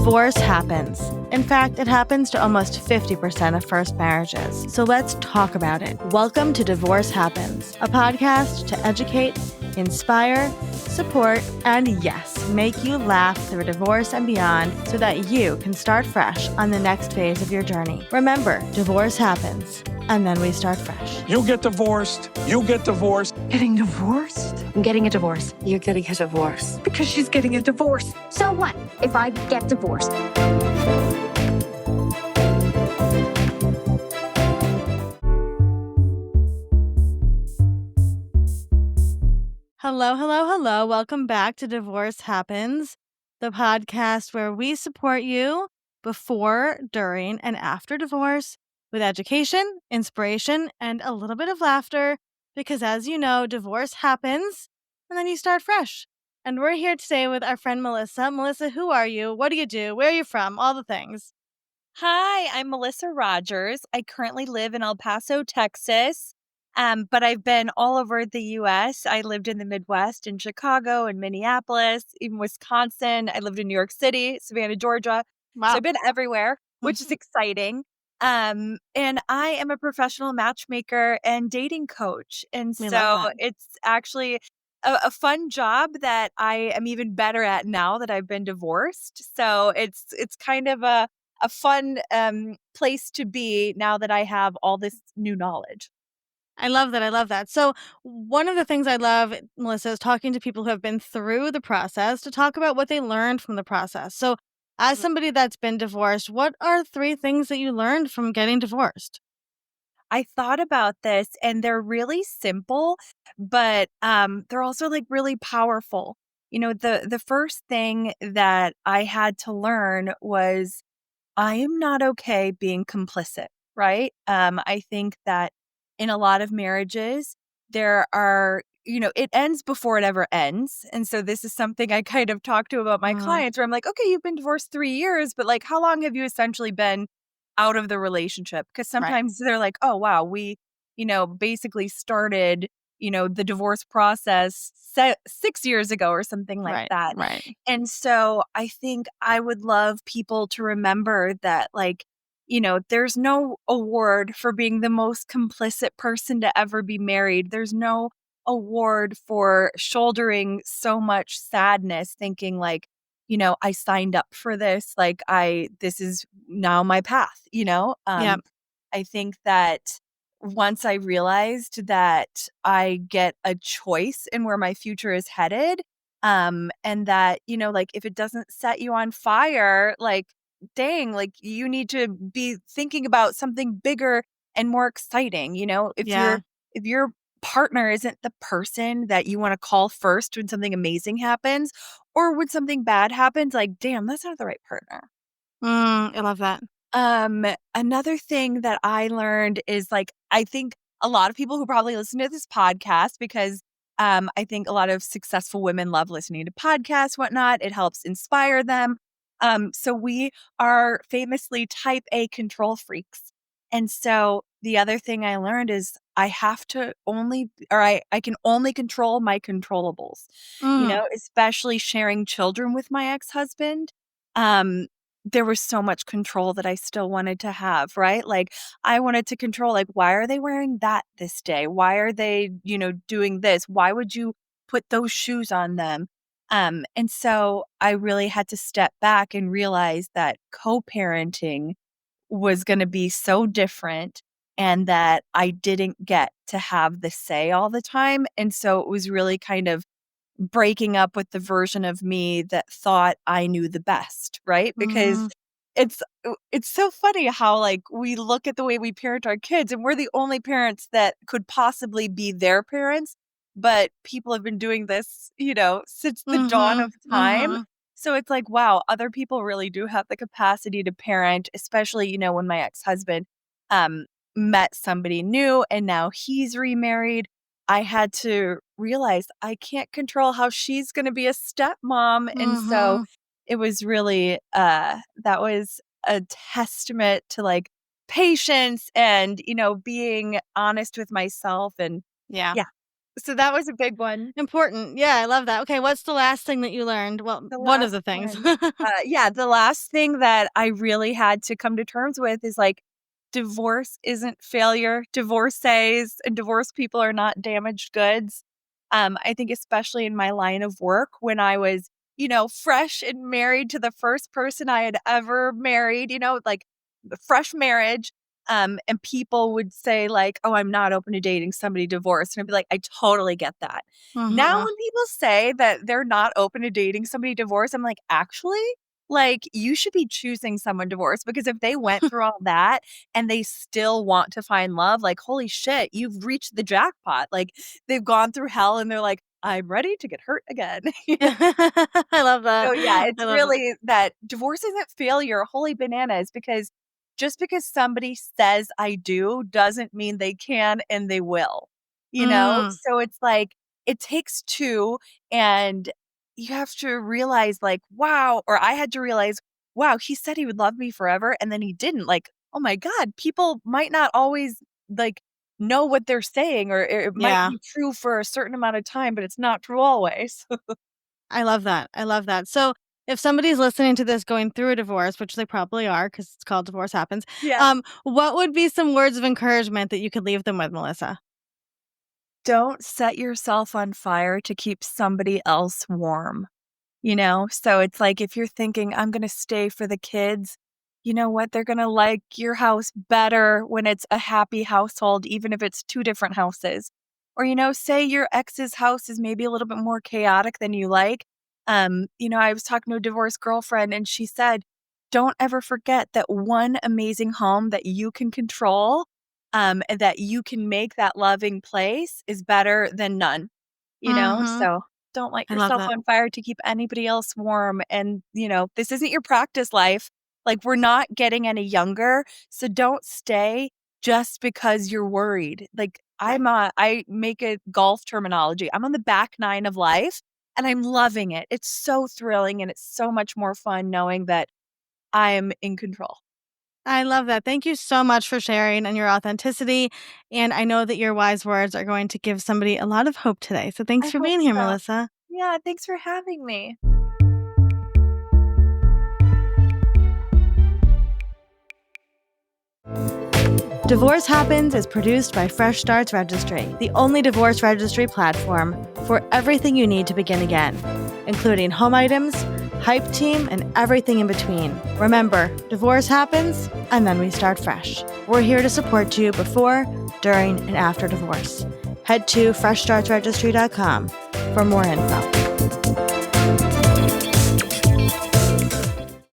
Divorce happens. In fact, it happens to almost 50% of first marriages. So let's talk about it. Welcome to Divorce Happens, a podcast to educate, inspire, support, and yes, make you laugh through divorce and beyond so that you can start fresh on the next phase of your journey. Remember, divorce happens, and then we start fresh. You get divorced. You get divorced. Getting divorced? I'm getting a divorce. You're getting a divorce. Because she's getting a divorce. So what if I get divorced? Hello. Welcome back to Divorce Happens, the podcast where we support you before, during, and after divorce with education, inspiration, and a little bit of laughter. Because as you know, divorce happens and then you start fresh. And we're here today with our friend Melissa. Melissa, who are you? What do you do? Where are you from? All the things. Hi, I'm Melissa Rogers. I currently live in El Paso, Texas, but I've been all over the U.S. I lived in the Midwest, in Chicago and Minneapolis, even Wisconsin. I lived in New York City, Savannah, Georgia. Wow. So I've been everywhere, which is exciting. And I am a professional matchmaker and dating coach. And We love so that. it's actually a fun job that I am even better at now that I've been divorced. So it's kind of a fun place to be now that I have all this new knowledge. I love that. So one of the things I love, Melissa, is talking to people who have been through the process to talk about what they learned from the process. So as somebody that's been divorced, what are 3 things that you learned from getting divorced? I thought about this and they're really simple, but they're also like really powerful. You know, the first thing that I had to learn was I am not okay being complicit, right? I think that in a lot of marriages, there are, it ends before it ever ends. And so this is something I kind of talk to about my clients where I'm like, okay, you've been divorced 3 years, but like, how long have you essentially been out of the relationship? Because sometimes they're like, oh, wow, we, basically started, the divorce process 6 years ago or something like that. Right. And so I think I would love people to remember that, like, there's no award for being the most complicit person to ever be married. There's no award for shouldering so much sadness, thinking like, I signed up for this. Like, this is now my path, Yep. I think that once I realized that I get a choice in where my future is headed, and that, like if it doesn't set you on fire, like, dang, like you need to be thinking about something bigger and more exciting. If Yeah. your partner isn't the person that you want to call first when something amazing happens or when something bad happens, like, damn, that's not the right partner. I love that. Another thing that I learned is, like, I think a lot of people who probably listen to this podcast because I think a lot of successful women love listening to podcasts, whatnot. It helps inspire them. So we are famously type A control freaks. And so the other thing I learned is I have to I can only control my controllables, especially sharing children with my ex-husband. Um, there was so much control that I still wanted to have, right? Like I wanted to control, like, why are they wearing that this day? Why are they, doing this? Why would you put those shoes on them? And so I really had to step back and realize that co-parenting was going to be so different and that I didn't get to have the say all the time. And so it was really kind of breaking up with the version of me that thought I knew the best, right? Because it's so funny how, like, we look at the way we parent our kids and we're the only parents that could possibly be their parents, but people have been doing this, since the dawn of time. So it's like, wow, other people really do have the capacity to parent, especially, when my ex-husband met somebody new and now he's remarried. I had to realize I can't control how she's going to be a stepmom. And so it was really, that was a testament to, like, patience and, being honest with myself. And Yeah. So that was a big one. Important. Yeah, I love that. Okay, what's the last thing that you learned? Well, The one of last the things. one. The last thing that I really had to come to terms with is like, divorce isn't failure. Divorcees and divorced people are not damaged goods. I think especially in my line of work when I was, fresh and married to the first person I had ever married, like the fresh marriage. And people would say like, "Oh, I'm not open to dating somebody divorced." And I'd be like, "I totally get that." Now Mhm. when people say that they're not open to dating somebody divorced, I'm like, "Actually, like you should be choosing someone divorced because if they went through all that and they still want to find love, like holy shit, you've reached the jackpot." Like they've gone through hell and they're like, "I'm ready to get hurt again." I love that. So yeah, it's I love it. really that divorce isn't failure, holy bananas, because just because somebody says I do doesn't mean they can and they will, Mm, So it's like it takes two and you have to realize like, wow, or I had to realize, wow, he said he would love me forever and then he didn't. Like, oh my God, people might not always like know what they're saying, or it might yeah. be true for a certain amount of time, but it's not true always. I love that. I love that. So, if somebody's listening to this going through a divorce, which they probably are because it's called Divorce Happens, Yeah. what would be some words of encouragement that you could leave them with, Melissa? Don't set yourself on fire to keep somebody else warm, So it's like if you're thinking, I'm going to stay for the kids, you know what? They're going to like your house better when it's a happy household, even if it's two different houses. Or, say your ex's house is maybe a little bit more chaotic than you like. I was talking to a divorced girlfriend and she said, don't ever forget that one amazing home that you can control, and that you can make that loving place is better than none, Mhm. So don't light I love yourself that. on fire to keep anybody else warm. And, this isn't your practice life. Like, we're not getting any younger. So don't stay just because you're worried. Like, Right. I make it golf terminology. I'm on the back nine of life and I'm loving it. It's so thrilling and it's so much more fun knowing that I'm in control. I love that. Thank you so much for sharing and your authenticity. And I know that your wise words are going to give somebody a lot of hope today. So thanks I for hope being here, so. Melissa. Yeah. Thanks for having me. Divorce Happens is produced by Fresh Starts Registry, the only divorce registry platform for everything you need to begin again, including home items, hype team, and everything in between. Remember, divorce happens, and then we start fresh. We're here to support you before, during, and after divorce. Head to freshstartsregistry.com for more info.